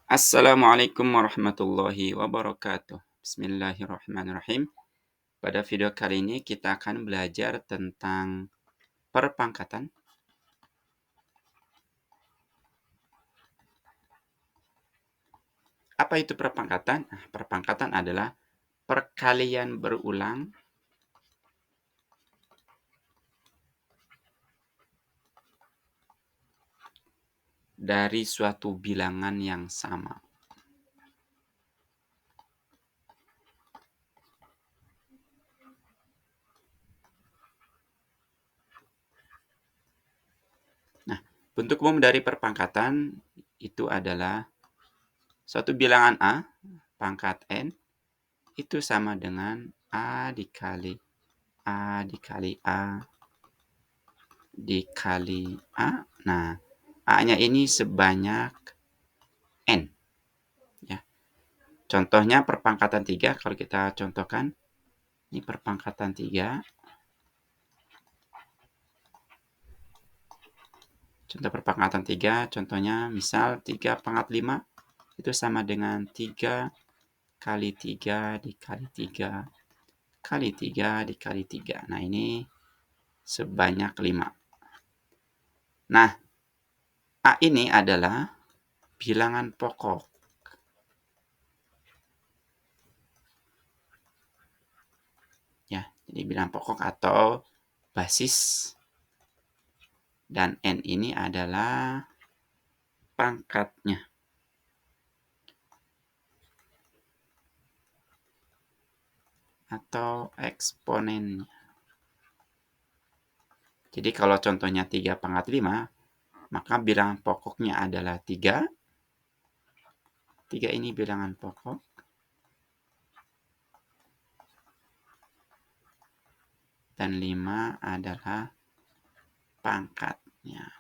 Assalamualaikum warahmatullahi wabarakatuh. Bismillahirrahmanirrahim. Pada video kali ini kita akan belajar tentang perpangkatan. Apa itu perpangkatan? Perpangkatan adalah perkalian berulang dari suatu bilangan yang sama. Nah, bentuk umum dari perpangkatan itu adalah suatu bilangan A pangkat N itu sama dengan A dikali A dikali A dikali A. Nah, A-nya ini sebanyak N. Ya. Contohnya perpangkatan 3, kalau kita contohkan, ini perpangkatan 3. Contoh perpangkatan 3, contohnya misal 3 pangkat 5, itu sama dengan 3 kali 3 dikali 3 kali 3 dikali 3. Nah, ini sebanyak 5. Nah, A ini adalah bilangan pokok. Ya, jadi bilangan pokok atau basis. Dan N ini adalah pangkatnya. Atau eksponennya. Jadi kalau contohnya 3 pangkat 5, maka bilangan pokoknya adalah 3. 3 ini bilangan pokok. Dan 5 adalah pangkatnya.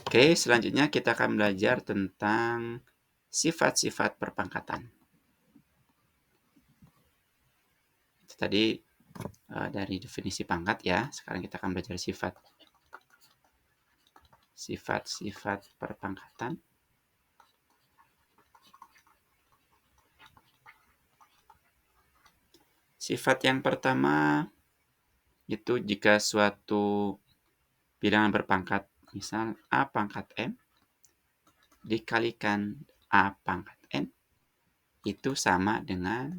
Oke, selanjutnya kita akan belajar tentang sifat-sifat perpangkatan. Itu tadi dari definisi pangkat ya. Sekarang kita akan belajar sifat-sifat perpangkatan. Sifat yang pertama itu jika suatu bilangan berpangkat, misal A pangkat M dikalikan A pangkat N, itu sama dengan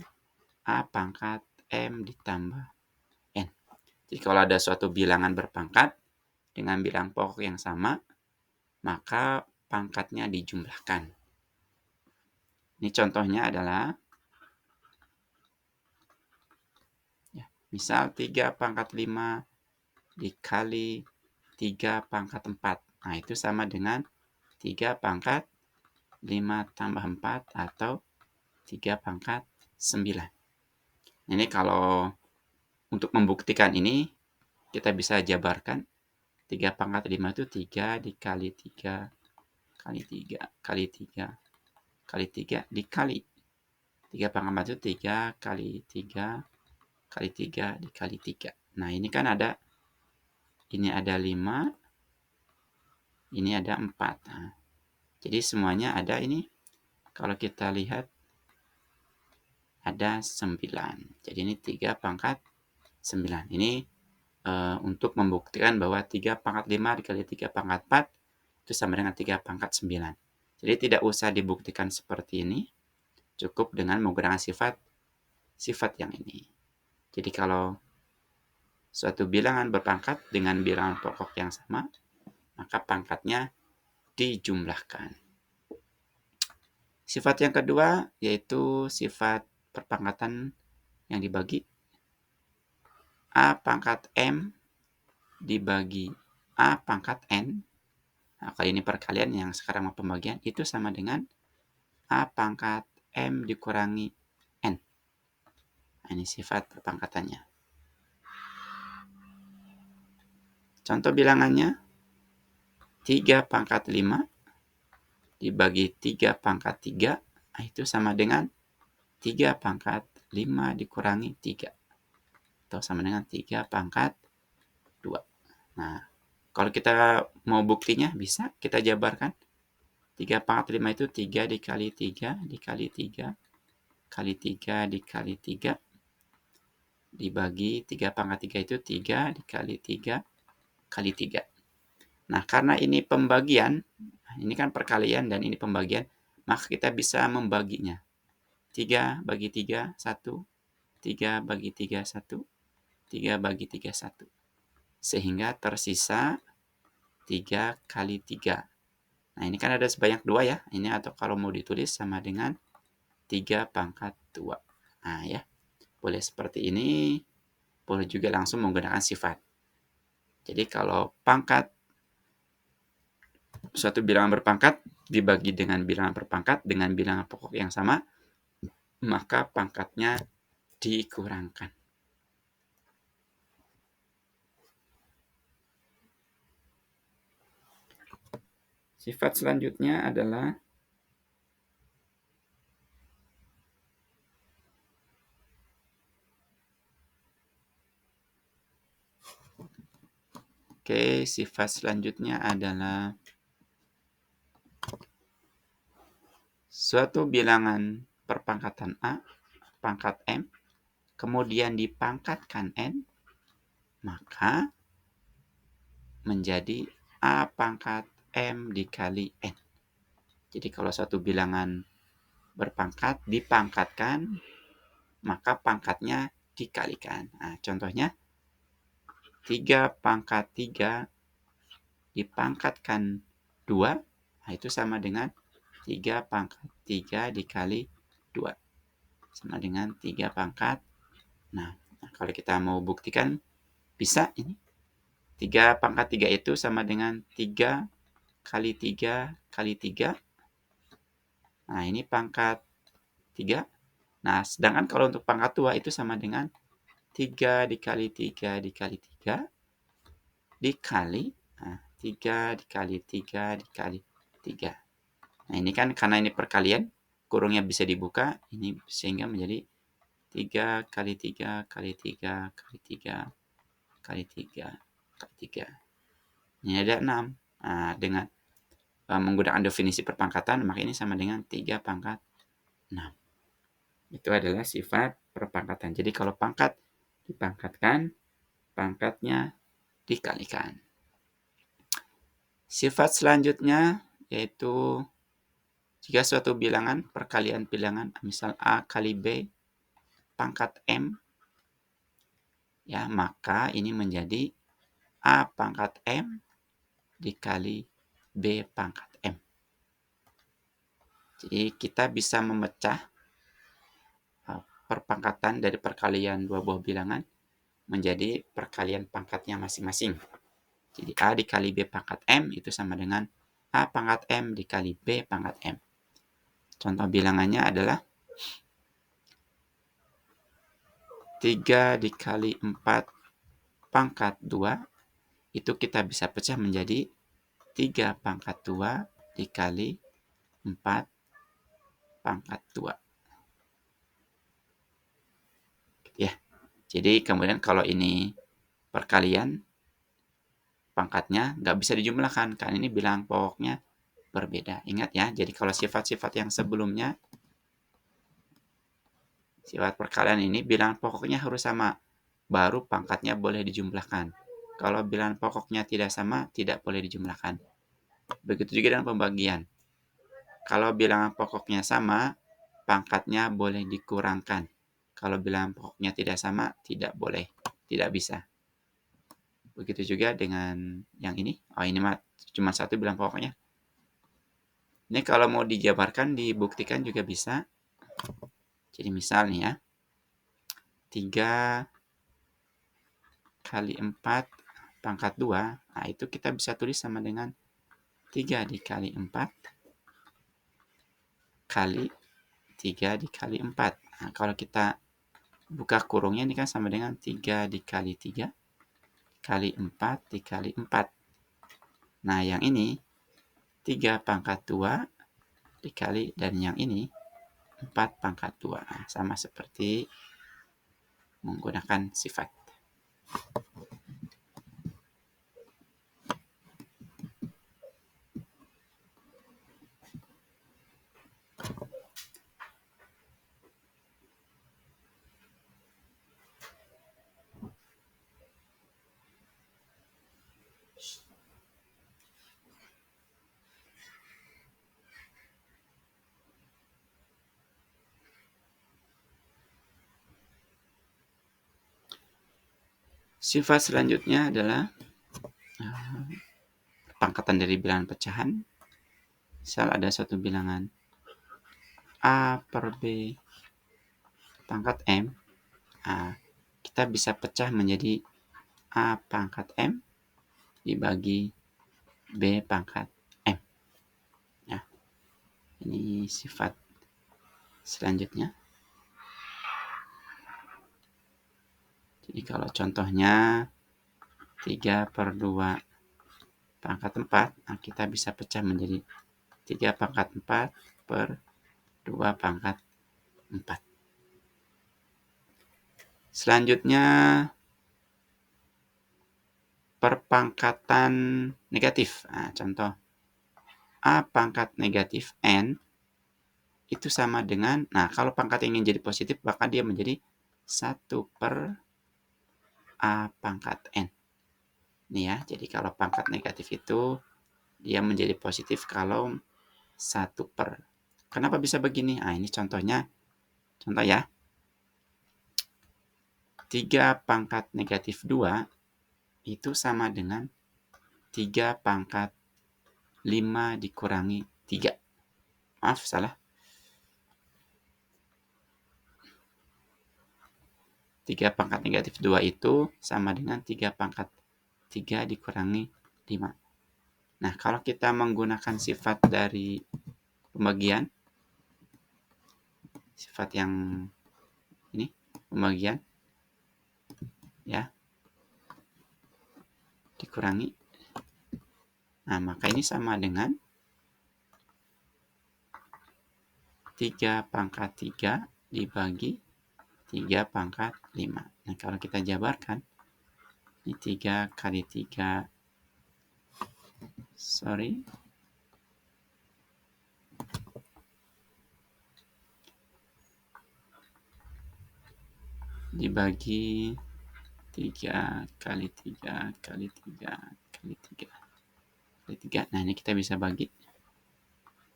A pangkat M ditambah N. Jadi kalau ada suatu bilangan berpangkat dengan bilangan pokok yang sama, maka pangkatnya dijumlahkan. Ini contohnya adalah misal 3 pangkat 5 dikali 3 pangkat 4. Nah, itu sama dengan 3 pangkat 5 tambah 4 atau 3 pangkat 9. Ini kalau untuk membuktikan ini, kita bisa jabarkan. 3 pangkat 5 itu 3 dikali 3 kali 3 kali 3 kali 3 dikali 3 pangkat 4 itu 3 kali 3 kali 3 dikali 3. Nah, ini kan ada 5, ini ada 4. Nah, jadi semuanya ada ini. Kalau kita lihat ada 9. Jadi ini 3 pangkat 9. Ini untuk membuktikan bahwa 3 pangkat 5 dikali 3 pangkat 4 itu sama dengan 3 pangkat 9. Jadi tidak usah dibuktikan seperti ini. Cukup dengan menggunakan sifat yang ini. Jadi kalau suatu bilangan berpangkat dengan bilangan pokok yang sama, maka pangkatnya dijumlahkan. Sifat yang kedua yaitu sifat perpangkatan yang dibagi. A pangkat M dibagi A pangkat N. Nah, kali ini perkalian, yang sekarang mau pembagian, itu sama dengan A pangkat M dikurangi N. Nah, ini sifat perpangkatannya. Contoh bilangannya, 3 pangkat 5 dibagi 3 pangkat 3, nah itu sama dengan 3 pangkat 5 dikurangi 3. Atau sama dengan 3 pangkat 2. Nah, Kalau kita mau buktinya, bisa kita jabarkan. 3 pangkat 5 itu 3 dikali 3 dikali 3 kali 3 dikali 3 dibagi 3 pangkat 3 itu 3 dikali 3 kali 3. Nah, karena ini pembagian, ini kan perkalian dan ini pembagian, maka kita bisa membaginya. 3 bagi 3, 1. 3 bagi 3, 1. 3 bagi 3, 1. Sehingga tersisa 3 kali 3. Nah, ini kan ada sebanyak 2 ya. Ini atau kalau mau ditulis sama dengan 3 pangkat 2. Nah, ya. Boleh seperti ini. Boleh juga langsung menggunakan sifat. Jadi kalau pangkat suatu bilangan berpangkat dibagi dengan bilangan berpangkat dengan bilangan pokok yang sama, maka pangkatnya dikurangkan. Sifat selanjutnya adalah sifat selanjutnya adalah suatu bilangan perpangkatan A, pangkat M, kemudian dipangkatkan N, maka menjadi A pangkat M dikali N. Jadi kalau suatu bilangan berpangkat dipangkatkan, maka pangkatnya dikalikan. Nah, contohnya 3 pangkat 3 dipangkatkan 2, nah itu sama dengan 3 pangkat 3 dikali 2. Sama dengan 3 pangkat. Nah, kalau kita mau buktikan, bisa ini. 3 pangkat 3 itu sama dengan 3 kali 3 kali 3. Nah, ini pangkat 3. Nah, sedangkan kalau untuk pangkat 2 itu sama dengan 3 dikali 3 dikali 3 dikali 3 dikali 3 dikali 3. Nah, ini kan karena ini perkalian, kurungnya bisa dibuka, ini sehingga menjadi 3 kali 3 kali 3 kali 3 kali 3 kali 3. Ini ada 6. Nah, dengan menggunakan definisi perpangkatan, maka ini sama dengan 3 pangkat 6. Itu adalah sifat perpangkatan. Jadi kalau pangkat dipangkatkan, pangkatnya dikalikan. Sifat selanjutnya yaitu jika suatu bilangan, perkalian bilangan, misal A kali B pangkat M, ya, maka ini menjadi A pangkat M dikali B pangkat M. Jadi kita bisa memecah perpangkatan dari perkalian dua buah bilangan menjadi perkalian pangkatnya masing-masing. Jadi A dikali B pangkat M itu sama dengan A pangkat M dikali B pangkat M. Contoh bilangannya adalah 3 dikali 4 pangkat 2, itu kita bisa pecah menjadi 3 pangkat 2 dikali 4 pangkat 2. Ya, jadi kemudian kalau ini perkalian, pangkatnya nggak bisa dijumlahkan, karena ini bilangan pokoknya berbeda. Ingat ya, jadi kalau sifat-sifat yang sebelumnya, sifat perkalian ini bilangan pokoknya harus sama, baru pangkatnya boleh dijumlahkan. Kalau bilangan pokoknya tidak sama, tidak boleh dijumlahkan. Begitu juga dengan pembagian. Kalau bilangan pokoknya sama, pangkatnya boleh dikurangkan. Kalau bilangan pokoknya tidak sama, tidak boleh, tidak bisa. Begitu juga dengan yang ini. Oh, ini mah cuma satu bilangan pokoknya. Ini kalau mau dijabarkan, dibuktikan juga bisa. Jadi misal nih ya, 3 kali 4 pangkat 2, nah itu kita bisa tulis sama dengan 3 dikali 4 kali 3 dikali 4. Nah, kalau kita buka kurungnya ini kan sama dengan 3 dikali 3 kali 4 dikali 4. Nah, yang ini 3 pangkat 2 dikali, dan yang ini 4 pangkat 2. Nah, sama seperti menggunakan sifat. Sifat selanjutnya adalah pangkatan dari bilangan pecahan. Misal ada suatu bilangan A per B pangkat M. Kita bisa pecah menjadi A pangkat M dibagi B pangkat M. Ya, ini sifat selanjutnya. Jadi kalau contohnya 3 per 2 pangkat 4, kita bisa pecah menjadi 3 pangkat 4 per 2 pangkat 4. Selanjutnya perpangkatan negatif. Contoh A pangkat negatif N itu sama dengan, kalau pangkat ingin jadi positif, maka dia menjadi 1 per A pangkat N. Ini ya, jadi kalau pangkat negatif itu, dia menjadi positif kalau 1 per. Kenapa bisa begini? Ini contohnya. Contoh ya. 3 pangkat negatif 2 itu sama dengan 3 pangkat 5 dikurangi 3. Maaf, salah. 3 pangkat negatif 2 itu sama dengan 3 pangkat 3 dikurangi 5. Nah, kalau kita menggunakan sifat dari pembagian, sifat yang ini, pembagian, ya, dikurangi. Maka ini sama dengan 3 pangkat 3 dibagi 3 pangkat 5. Nah, kalau kita jabarkan, ini 3 kali 3, dibagi 3 kali 3 kali 3 kali 3 kali 3. Nah, ini kita bisa bagi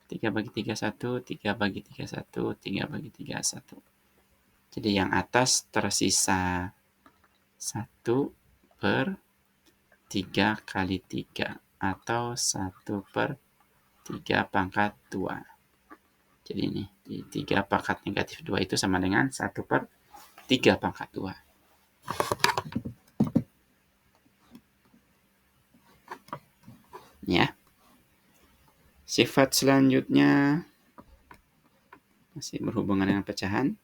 3 bagi 3, 1, 3 bagi 3, 1, 3 bagi 3, 1. Jadi yang atas tersisa 1 per 3 kali 3 atau 1 per 3 pangkat 2. Jadi ini, 3 pangkat negatif 2 itu sama dengan 1 per 3 pangkat 2. Ya. Sifat selanjutnya masih berhubungan dengan pecahan.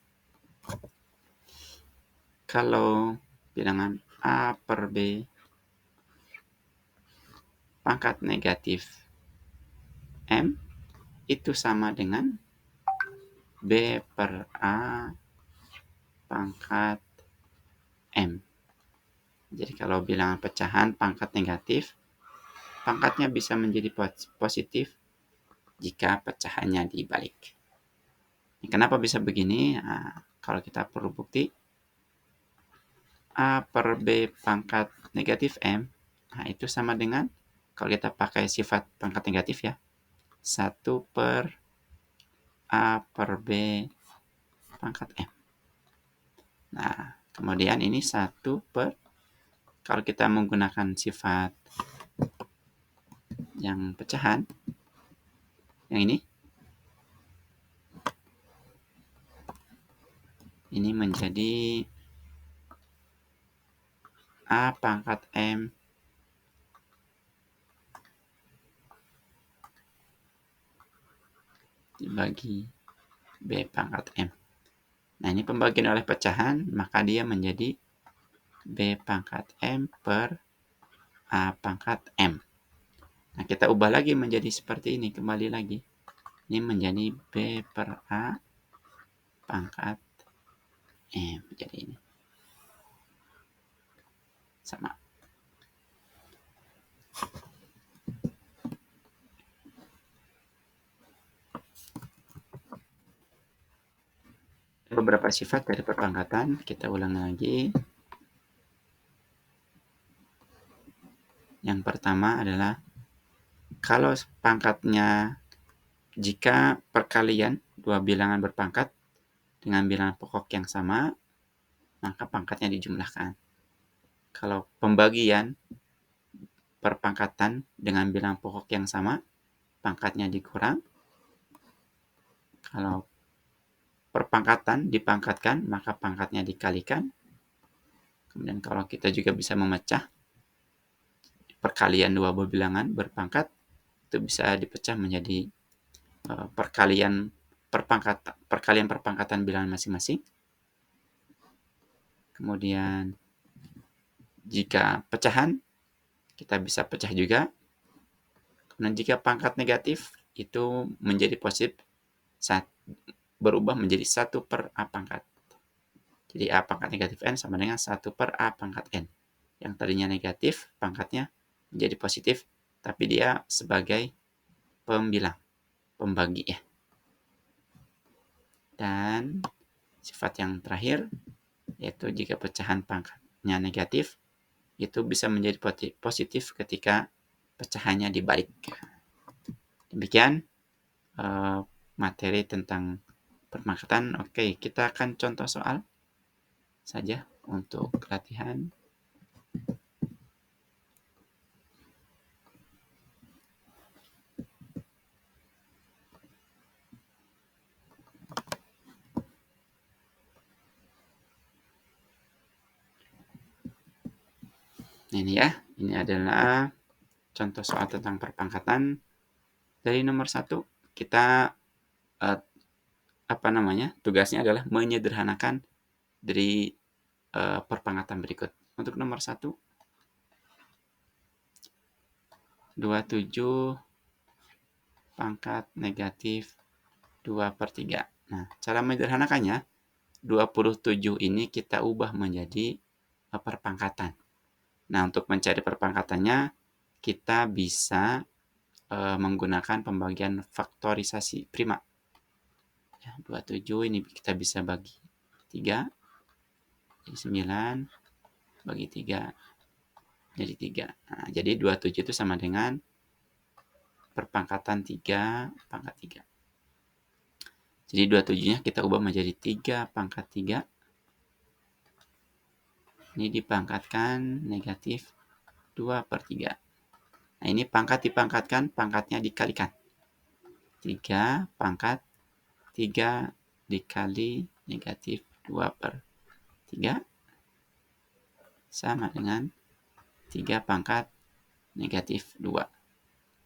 Kalau bilangan A per B pangkat negatif M itu sama dengan B per A pangkat M. Jadi kalau bilangan pecahan pangkat negatif, pangkatnya bisa menjadi positif jika pecahannya dibalik. Kenapa bisa begini? Kalau kita perlu bukti, A per B pangkat negatif M, itu sama dengan, kalau kita pakai sifat pangkat negatif ya, 1 per A per B pangkat M. Nah, kemudian ini 1 per, kalau kita menggunakan sifat yang pecahan, yang ini menjadi A pangkat M dibagi B pangkat M. Nah, ini pembagian oleh pecahan, maka dia menjadi B pangkat M per A pangkat M. Nah, kita ubah lagi menjadi seperti ini, kembali lagi. Ini menjadi B per A pangkat M. Jadi ini. Sama. Beberapa sifat dari perpangkatan, kita ulang lagi. Yang pertama adalah kalau pangkatnya, jika perkalian dua bilangan berpangkat dengan bilangan pokok yang sama, maka pangkatnya dijumlahkan. Kalau pembagian perpangkatan dengan bilang pokok yang sama, pangkatnya dikurang. Kalau perpangkatan dipangkatkan, maka pangkatnya dikalikan. Kemudian kalau kita juga bisa memecah perkalian dua bilangan berpangkat, itu bisa dipecah menjadi perkalian perpangkatan bilangan masing-masing. Kemudian jika pecahan, kita bisa pecah juga. Kemudian jika pangkat negatif, itu menjadi positif saat berubah menjadi 1 per A pangkat. Jadi A pangkat negatif N sama dengan 1 per A pangkat N. Yang tadinya negatif, pangkatnya menjadi positif, tapi dia sebagai pembilang, pembagi ya. Dan sifat yang terakhir, yaitu jika pecahan pangkatnya negatif, itu bisa menjadi positif ketika pecahannya dibalik. Demikian materi tentang perpangkatan. Oke, kita akan contoh soal saja untuk latihan. Ini ya, ini adalah contoh soal tentang perpangkatan. Dari nomor 1, kita tugasnya adalah menyederhanakan dari perpangkatan berikut. Untuk nomor 1, 27 pangkat negatif 2/3. Nah, cara menyederhanakannya, 27 ini kita ubah menjadi perpangkatan. Nah, untuk mencari perpangkatannya, kita bisa menggunakan pembagian faktorisasi prima. Ya, 27 ini kita bisa bagi 3, jadi 9, bagi 3, jadi 3. Nah, jadi 27 itu sama dengan perpangkatan 3 pangkat 3. Jadi 27-nya kita ubah menjadi 3 pangkat 3. Ini dipangkatkan negatif 2/3. Nah, ini pangkat dipangkatkan, pangkatnya dikalikan. 3 pangkat 3 dikali negatif 2/3 sama dengan 3 pangkat negatif 2.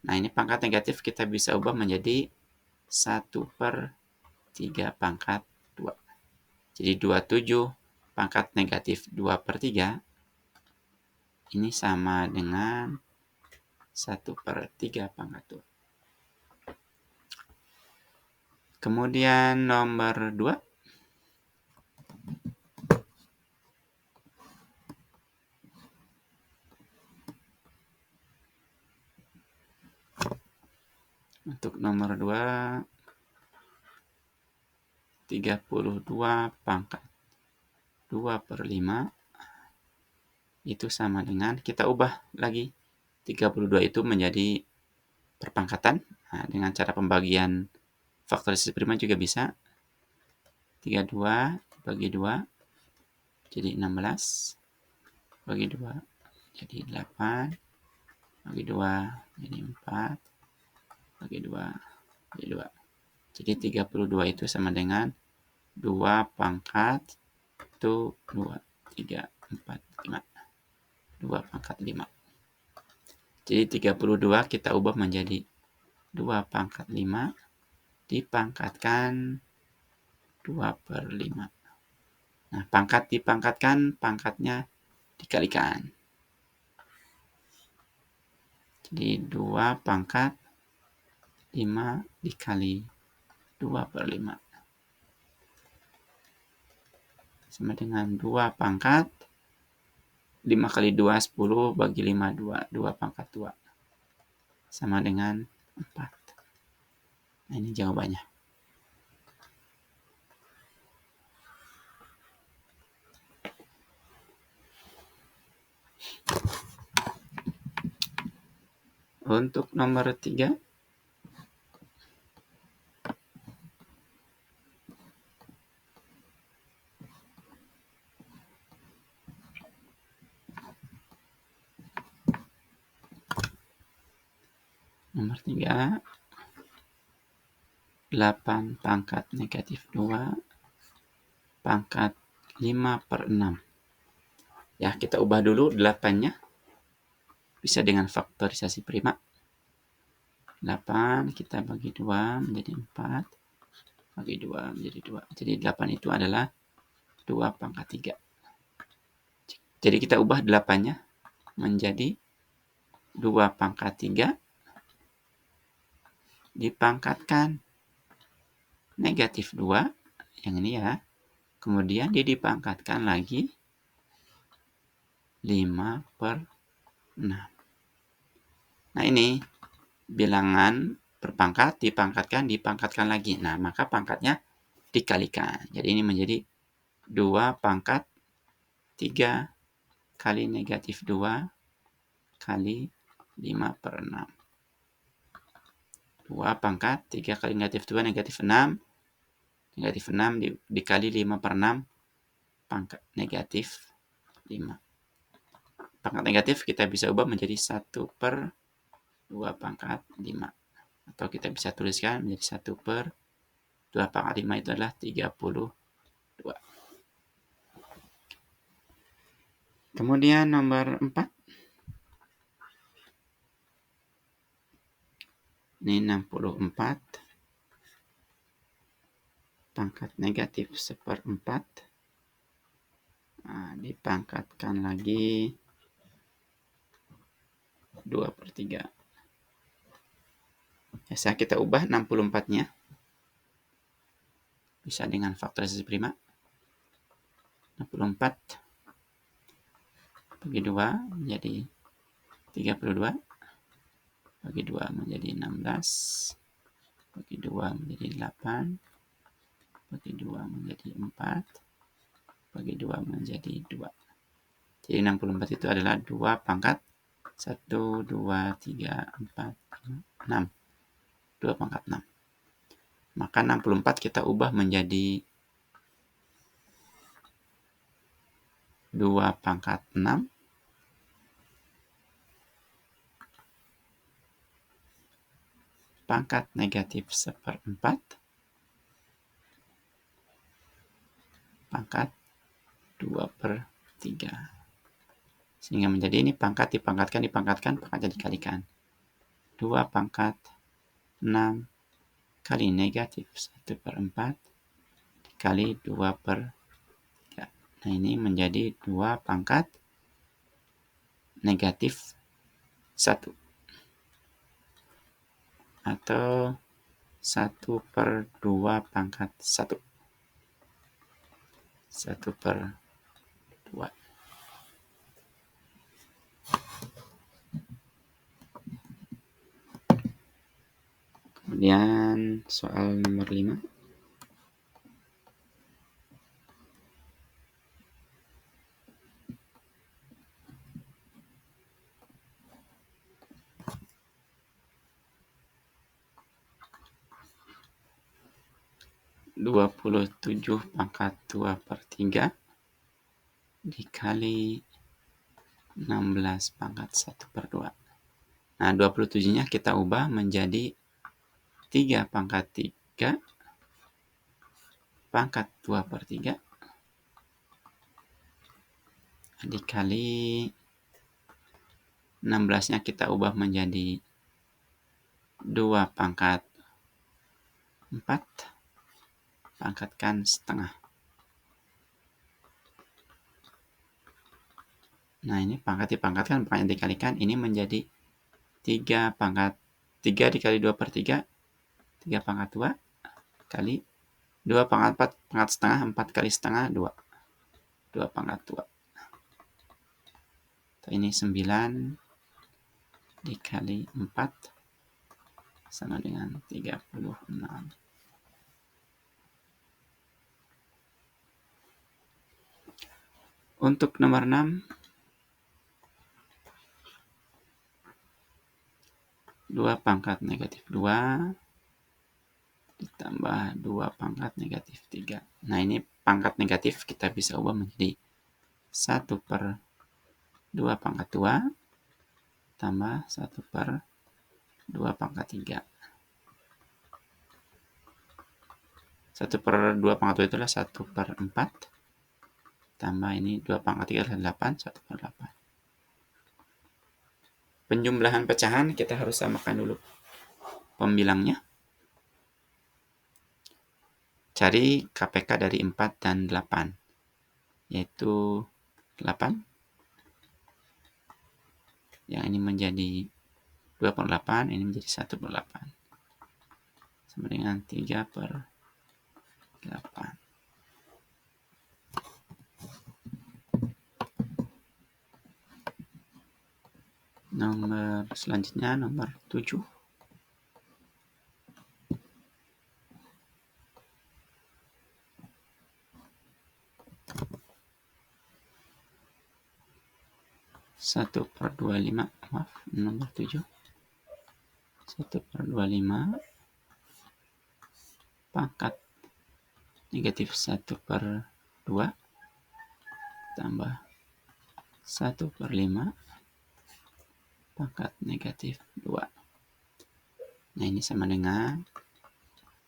Nah, ini pangkat negatif kita bisa ubah menjadi 1/3 pangkat 2. Jadi 27 pangkat negatif 2/3 ini sama dengan 1/3 pangkat 2. Kemudian nomor 2. Untuk nomor 2, 32 pangkat 2/5 itu sama dengan, kita ubah lagi 32 itu menjadi perpangkatan. Nah, dengan cara pembagian faktorisasi prima juga bisa. 32 bagi 2 jadi 16, bagi 2 jadi 8, bagi 2 jadi 4, bagi 2 jadi 2. Jadi 32 itu sama dengan 2 pangkat 1, 2, 3, 4, 5. 2 pangkat 5. Jadi 32 kita ubah menjadi 2 pangkat 5 dipangkatkan 2/5. Nah, pangkat dipangkatkan, pangkatnya dikalikan. Jadi 2 pangkat 5 dikali 2/5 sama dengan 2 pangkat 5 kali 2, 10, bagi 5, 2. 2 pangkat 2 sama dengan 4. Nah, ini jawabannya. Untuk nomor 3, Nomor 3, 8 pangkat negatif 2 pangkat 5/6. Ya, kita ubah dulu 8-nya. Bisa dengan faktorisasi prima. 8 kita bagi 2 menjadi 4. Bagi 2 menjadi 2. Jadi 8 itu adalah 2 pangkat 3. Jadi kita ubah 8-nya menjadi 2 pangkat 3 dipangkatkan negatif 2. Yang ini ya. Kemudian dia dipangkatkan lagi 5/6. Nah ini bilangan berpangkat dipangkatkan lagi. Nah maka pangkatnya dikalikan. Jadi ini menjadi 2 pangkat 3 kali negatif 2 kali 5/6. 2 pangkat 3 kali negatif 2 negatif 6. Negatif 6 dikali 5/6 pangkat negatif 5. Pangkat negatif kita bisa ubah menjadi 1/2 pangkat 5. Atau kita bisa tuliskan menjadi 1/2 pangkat 5 itu adalah 32. Kemudian nomor 4. Ini 64 pangkat negatif 1/4. Nah, dipangkatkan lagi 2/3. Biasa kita ubah 64-nya. Bisa dengan faktorisasi prima. 64 bagi 2 menjadi 32. Bagi 2 menjadi 16. Bagi 2 menjadi 8. Bagi 2 menjadi 4. Bagi 2 menjadi 2. Jadi 64 itu adalah 2 pangkat 1, 2, 3, 4, 5, 6. 2 pangkat 6. Maka 64 kita ubah menjadi 2 pangkat 6 pangkat negatif 1/4 pangkat 2/3. Sehingga menjadi ini pangkat dipangkatkan, pangkatnya dikalikan. 2 pangkat 6 kali negatif 1/4 dikali 2/3. Nah ini menjadi 2 pangkat negatif 1. Atau 1/2 pangkat 1. 1/2. Kemudian soal nomor 5. Dua 27 pangkat 2/3 dikali 16 pangkat 1/2. Nah 27-nya kita ubah menjadi 3 pangkat 3 pangkat 2/3 dikali 16-nya kita ubah menjadi 2 pangkat 4 pangkatkan setengah. Nah ini pangkat dipangkatkan, pangkatnya dikalikan, ini menjadi 3 pangkat 3 dikali 2/3, 3 pangkat 2 kali 2 pangkat 4 pangkat setengah, 4 kali setengah 2. 2 pangkat 2. Ini 9 dikali 4 sama dengan 36. Untuk nomor 6, 2 pangkat negatif 2 ditambah 2 pangkat negatif 3. Nah ini pangkat negatif kita bisa ubah menjadi 1/2 pangkat 2 tambah 1/2 2 pangkat 3. 1/2 pangkat 2 itulah 1/4. Tambah ini 2 pangkat 3 adalah 8, 1/8. Penjumlahan pecahan kita harus samakan dulu pembilangnya. Cari KPK dari 4 dan 8, yaitu 8. Yang ini menjadi 2/8, ini menjadi 1/8. Sama dengan 3/8. Nomor selanjutnya, nomor 7. 1/25, maaf, nomor 7. 1/25 pangkat negatif 1/2 tambah 1/5 pangkat negatif 2. Nah, ini sama dengan,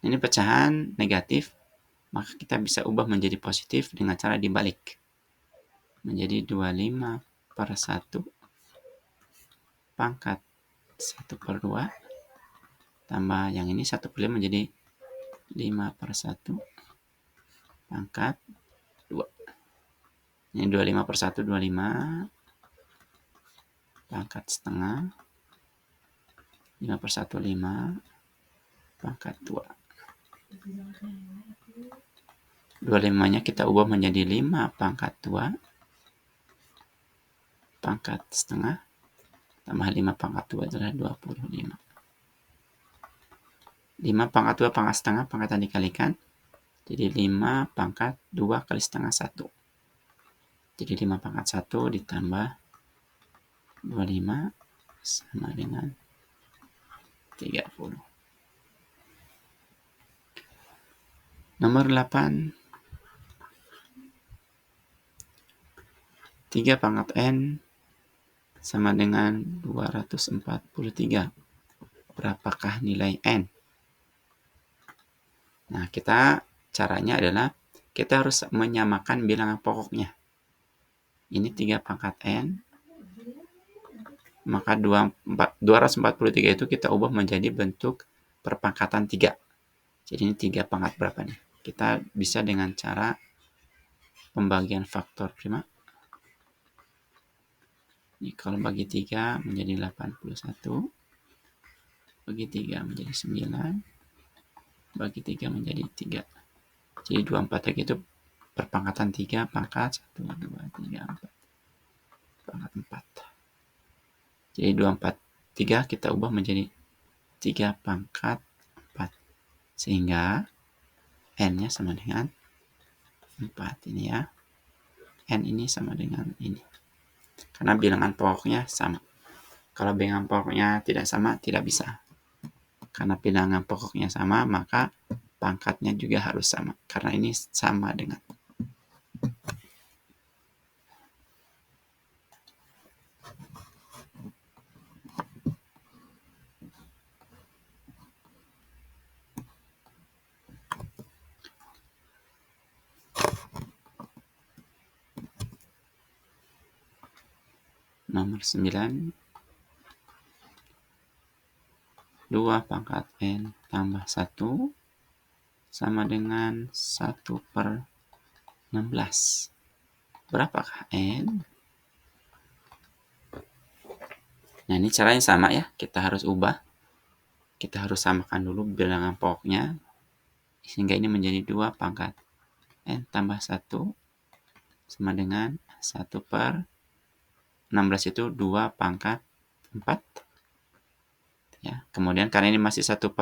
ini pecahan negatif, maka kita bisa ubah menjadi positif dengan cara dibalik. Menjadi 25/1 pangkat 1/2 tambah yang ini 1/5 menjadi 5/1 pangkat 2. Ini 25/1, 25 pangkat setengah, 5/1, 5 pangkat 2. 25-nya kita ubah menjadi 5 pangkat 2 pangkat setengah tambah 5 pangkat 2 adalah 25. 5 pangkat 2 pangkat setengah, pangkatan dikalikan, jadi 5 pangkat 2 kali setengah 1. Jadi 5 pangkat 1 ditambah 25 sama dengan 30. Nomor 8. 3 pangkat N sama dengan 243. Berapakah nilai N? Nah, caranya adalah kita harus menyamakan bilangan pokoknya. Ini 3 pangkat N, maka 243 itu kita ubah menjadi bentuk perpangkatan 3. Jadi ini 3 pangkat berapa nih? Kita bisa dengan cara pembagian faktor prima. Ini kalau bagi 3 menjadi 81, bagi 3 menjadi 9, bagi 3 menjadi 3. Jadi 24 lagi itu perpangkatan 3 pangkat 1, 2, 3, 4. Pangkat 4. Jadi 243 kita ubah menjadi 3 pangkat 4. Sehingga N-nya sama dengan 4 ini ya. N ini sama dengan ini. Karena bilangan pokoknya sama. Kalau bilangan pokoknya tidak sama, tidak bisa. Karena bilangan pokoknya sama, maka pangkatnya juga harus sama. Karena ini sama dengan. Nomor 9. 2 pangkat N tambah 1 sama dengan 1/16. Berapakah N? Nah, ini caranya sama ya. Kita harus ubah. Kita harus samakan dulu bilangan pokoknya. Sehingga ini menjadi 2 pangkat N tambah 1 sama dengan 1/16 itu 2 pangkat 4. Ya, kemudian karena ini masih 1/.